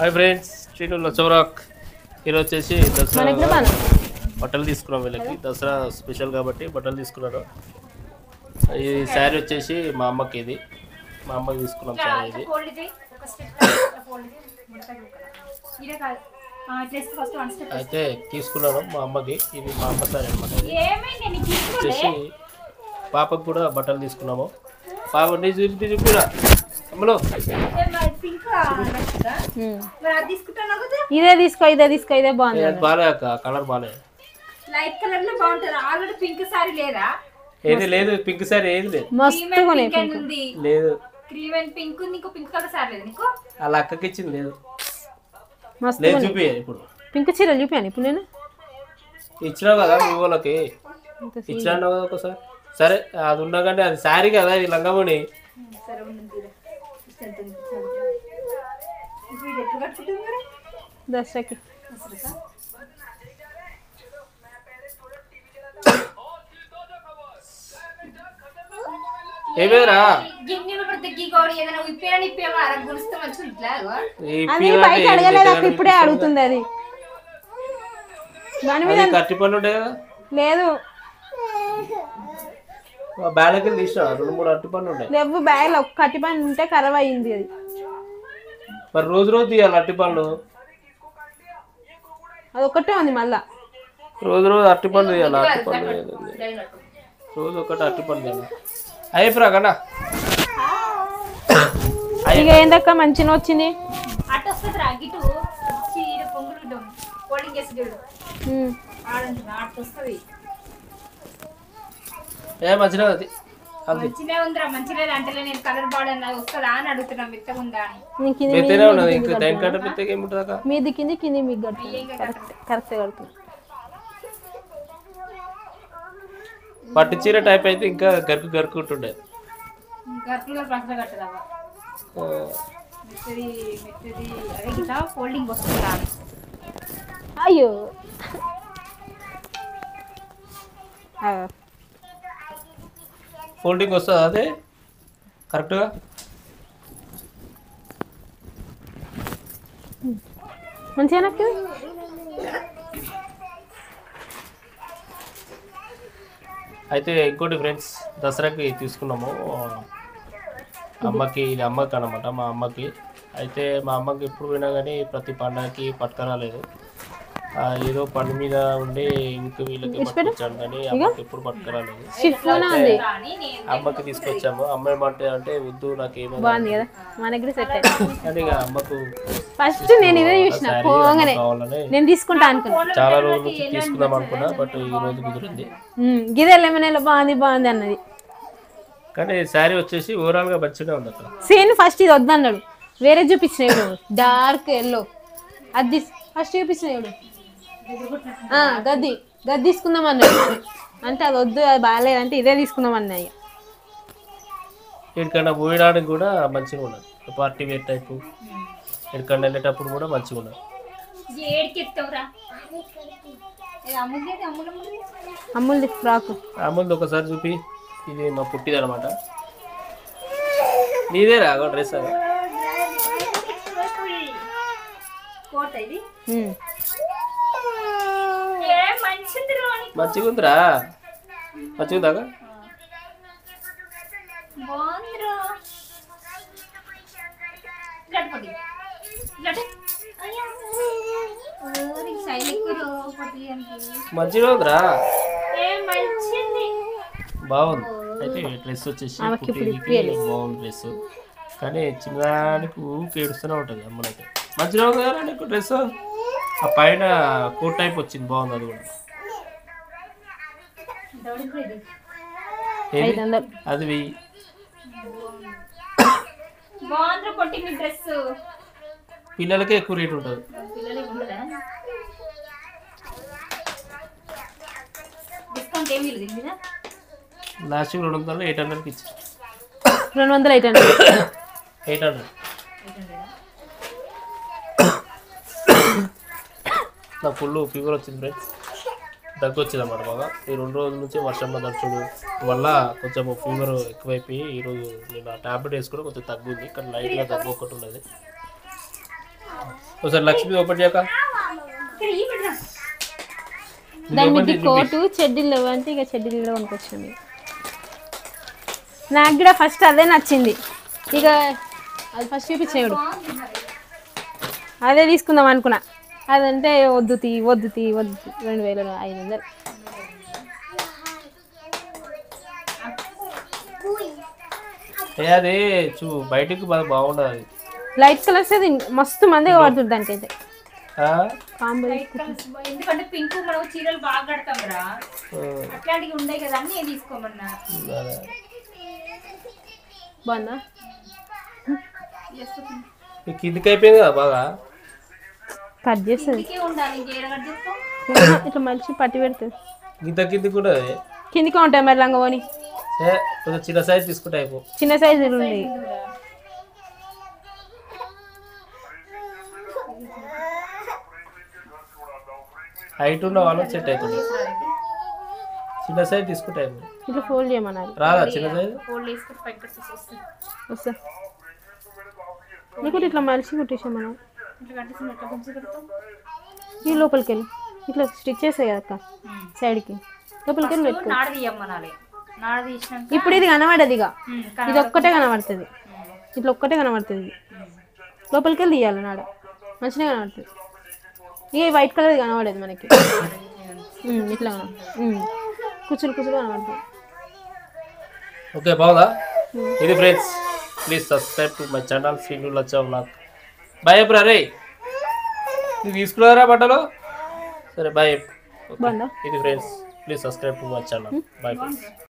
Hi friends, Srinu చౌరాక్. ఈరోజు వచ్చేసి దసరా బట్టలు తీసుకున్నాం. వీళ్ళకి దసరా స్పెషల్ కాబట్టి బట్టలు తీసుకున్నాను. ఈ శారీ వచ్చేసి మా అమ్మకి, ఇది మా అమ్మకి తీసుకున్నాం శారీ. ఇది అయితే తీసుకున్నాను మా అమ్మకి. ఇది మా అమ్మ శారీ అనమాట. వచ్చేసి పాపకు కూడా బట్టలు తీసుకున్నాము. పాప నీ చూపిరా అమ్మలో. ఇదే తీసుకో, ఇదే బాగుంది. బాలే అక్క, కలర్ బాలే. లైట్ కలర్ లో బాగుంటది. ఆల్రెడీ పింక్ సారీ లేదా? ఏది లేదు, పింక్ సారీ ఏది లేదు. లేదు, క్రీమ్ అండ్ పింక్ ఉంది. ఇంకో పింక్ కలర్ సారీ లేదు నీకు? అలా అక్కకి ఇచ్చింది లేదు. లేదు చూపి. ఇప్పుడు పింక్ చీరలు చూపాను. ఇప్పుడు నేను ఇచ్చినావు కదా మీ వాళ్ళకి, ఇచ్చినావు కదా ఒకసారి. సరే అది ఉండగానే అది శారీ కదా, ఇది లంగమని. దసరాకి ఏమేరా ఇప్పుడే అడుగుతుంది. అది దాని మీద కట్టి పనులు ఉంటాయి కదా. లేదు, బ్యాలకి తీసిన 2-3 అట్టి పనులు ఉంటాయి. లేవు బ్యాగ్ లో కట్టి పని ఉంటే ఖరాబ్ అయ్యింది. అది మరి రోజు రోజు తీయాలి అట్టి పనులు. అది ఒకటే ఉంది. మళ్ళా రోజు రోజు అట్టి పనులు తీయాలి. అట్టి పనులు రోజు ఒకటి అట్టి పనులు తీయాలి. అయిపోరా కన్నా. ఇక ఏందక్క మంచిగా వచ్చింది. ఏ మంచిగా అది మంచిగా ఉందిరా. మంచిగా అంటే నేను కలర్ బార్డర్ వస్తుందా అని అడుగుతున్నా. మెత్తగా ఉందా అని. మీది కింది కింది మీకు కరెక్ట్ కడుతుంది. పట్టు చీర టైప్ అయితే ఇంకా గరుకు గరుకుంటుండే. గరుకులు పక్కన కట్టదావా? మెత్తది మెత్తది అదే గిట్లా ఫోల్డింగ్ వస్తుందా? అయ్యో ఫోల్డింగ్ వస్తుందా అదే కరెక్ట్గా? మంచిగా నాకు అయితే ఇంకోటి ఫ్రెండ్స్, దసరాకి తీసుకున్నాము అమ్మకి. ఇది అమ్మకి అనమాట, మా అమ్మకి. అయితే మా అమ్మకి ఎప్పుడు పోయినా కానీ ప్రతి పండగకి పట్టుకురాలేదు. ఏదో పని మీద ఉండి ఇంక వీళ్ళకి పట్టుకొచ్చాను కానీ అమ్మకి ఎప్పుడు పట్టుకురాలేదు. అమ్మకి తీసుకొచ్చాము. అమ్మ ఏమంటే అంటే వద్దు నాకేమో బాగుంది కదా మనకి సెట్ కానీ ఇక అమ్మకు ఫస్ట్ నేను ఇదే చూసిన పోగానే నేను తీసుకుంటా అనుకున్నా. చాలా రోజుల నుంచి తీసుకుందాం అనుకున్నా, బట్ ఈ రోజు కుదిరింది. గిదే లెమన్ బాగుంది అన్నది. కానీ శారీ వచ్చేసి ఓవరాల్ గా మంచిగా ఉంది. అక్కడ సేమ్ ఫస్ట్ ఇది వద్దన్నాడు, వేరే చూపించినాడు డార్క్ ఎల్లో. అది ఫస్ట్ చూపించినాడు గది తీసుకుందాం అన్నాడు. అంటే అది వద్దు, అది బాగాలేదంటే ఇదే తీసుకుందాం అన్నాయి. ఎక్కడికన్నా పోయడానికి కూడా మంచిగా ఉన్నది. పార్టీ వేర్ టైపు ఎక్కడికన్నా వెళ్ళేటప్పుడు కూడా మంచిగా ఉన్నది. అమ్ముల్ది ఫ్రాక్. అమ్ముల్ది ఒకసారి చూపి. ఇది మా పుట్టిది అనమాట. నీదేరా డ్రెస్? అది మంచిగా ఉందిరా. మంచిగా ఉందాక మంచిగా ఉందిరా, బాగుంది. అయితే డ్రెస్ వచ్చేసి బాగుంది డ్రెస్. కానీ చిన్నదానికి ఊరికి ఏడుస్తూనే ఉంటుంది అమ్మలైతే. మంచిగా ఉంది కదా నీకు డ్రెస్. ఆ పైన కోట్ టైప్ వచ్చింది, బాగుంది. అది కూడా అది వెయ్యి. పిల్లలకే ఎక్కువ రేట్ ఉంటుంది. లాస్ట్ 200 800కి ఇచ్చి 200 800 నాకు ఫుల్ ఫీవర్ వచ్చింది ఫ్రెండ్స్. దగ్గు వచ్చింది అన్నమాట బాగా. ఈ 2 రోజుల నుంచి వర్షంలో దర్శుడు వల్ల కొంచెం ఫీవర్ ఎక్కువైపోయి ఈరోజు నేను ఆ ట్యాబ్లెట్ వేసుకుని కొంచెం తగ్గుంది. కానీ లైట్గా దగ్గు ఒకటి ఉన్నది. ఒకసారి లక్ష్మి ఓపెన్ చేయక ఇక్కడ ఈ బిడ్డ దాని మీద కోటు చెడ్డీలు లేవు అంటే ఇక చెడ్డీలు కూడా కొనుక్కొచ్చింది. నాకు కూడా ఫస్ట్ అదే నచ్చింది. ఇక అది ఫస్ట్ చూపించాడు, అదే తీసుకుందాం అనుకున్నా. అదంటే వద్దు 2500. అది బయటికి బాగుండదు అది. లైట్ కలర్స్ అది మస్తు మందిగా పడుతుంది దానికైతే. కాంబో ఎందుకంటే పింక్ మనం చీరలు బాగా కడతాం రా, అట్లాంటివి ఉన్నాయి కదా అన్నీ తీసుకోమన్నా. బాగుందా? కిందికి అయిపోయింది కదా బాగా. కట్ చేస్తుంది ఉండాలి ఇంకేడ కట్ చేస్తాం. ఇట్లా మనిషి పట్టి పెడుతుంది. ఇంత కిందికి కూడా కిందికి ఉంటాయి మరి లంగవని. కొంచెం చిన్న సైజ్ తీసుకుంటే అయిపో. చిన్న సైజులు ఉన్నాయి. హైట్ ఉన్న వాళ్ళకి సెట్ అవుతుంది. చిన్న సైజ్ తీసుకుంటే అయిపో. ఇట్లా ఫోల్డ్ చేయమన్నారు. రాదా చిన్న సైజ్? ఫోల్డ్ చేసుకుంటే పైకి వస్తుంది. వస్తా నీకు ఇట్లా మనిషి కుట్టేసాం మనం. ఇట్లా కట్టేసి ఎట్లా కొంచెం కడతాం. ఈ లోపలికి వెళ్ళి ఇట్లా స్టిచ్ చేస్తాయి కదా అక్క సైడ్కి, లోపలికి వెళ్ళి పెట్టుకో. నాడ తీయమ్మనాలి. నాడ తీసినాక ఇప్పుడు ఇది కనబడదు, ఇక ఇది ఒక్కటే కనబడుతుంది. ఇట్లా ఒక్కటే కనబడుతుంది. లోపలికి వెళ్ళి తీయాలి నాడ, మంచిగా కనబడుతుంది. ఇక వైట్ కలర్ కనబడేది మనకి. ఇట్లా కుచ్చులు కనబడుతుంది. ఓకే బాగుందా? ఇది friends, please subscribe to my channel Srinu Lachcha vlog. Bye ఎప్పుడు అరే ఇది తీసుకున్నారా బట్టలు? సరే బాయ్. ఇది friends, please subscribe to my channel. Bye friends.